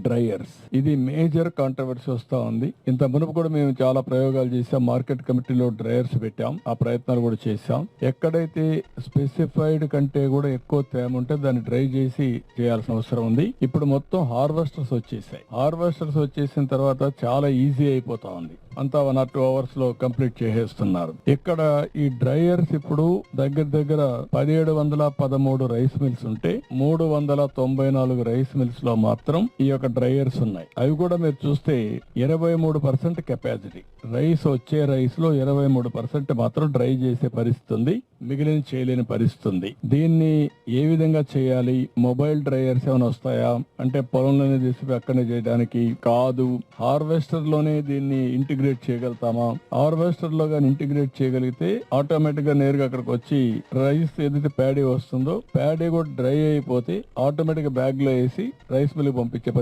Dryers. ఇది major controversy వస్తా ఉంది. ఇంత మునుపు కూడా మేము చాలా ప్రయోగాలు చేసాం. మార్కెట్ కమిటీలో డ్రైయర్స్ పెట్టాం. ఆ ప్రయత్నాలు కూడా చేశాం. ఎక్కడైతే స్పెసిఫైడ్ కంటే కూడా ఎక్కువ తేమ ఉంటే దాన్ని డ్రై చేసి చేయాల్సిన అవసరం ఉంది. ఇప్పుడు మొత్తం హార్వెస్టర్స్ వచ్చేసాయి. హార్వెస్టర్స్ వచ్చేసిన తర్వాత చాలా ఈజీ అయిపోతా ఉంది. అంతా 1 or 2 hours లో కంప్లీట్ చేసేస్తున్నారు. ఇక్కడ ఈ డ్రైయర్స్ ఇప్పుడు దగ్గర దగ్గర 1713 రైస్ మిల్స్ ఉంటే 394 రైస్ మిల్స్ లో మాత్రం ఈ యొక్క డ్రైయర్స్ ఉన్నాయి. అవి కూడా మీరు చూస్తే 23% కెపాసిటీ. రైస్ వచ్చే రైస్ లో 23% మాత్రం డ్రై చేసే పరిస్థితి ఉంది. మిగిలిన చేయలేని పరిస్థితి ఉంది. దీన్ని ఏ విధంగా చేయాలి? మొబైల్ డ్రైయర్స్ ఏమైనా వస్తాయా అంటే పొలంలోనే తీసి అక్కడనే చేయడానికి కాదు. హార్వెస్టర్ లోనే దీన్ని ఇంటిగ్రేట్ చేయగలుగుతామా? హార్వెస్టర్ లో కానీ ఇంటిగ్రేట్ చేయగలిగితే ఆటోమేటిక్ గా నేరుగా అక్కడికి వచ్చి రైస్ ఏదైతే ప్యాడీ వస్తుందో ప్యాడీ కూడా డ్రై అయిపోతే ఆటోమేటిక్ గా బ్యాగ్ లో వేసి రైస్ మిల్ పంపించే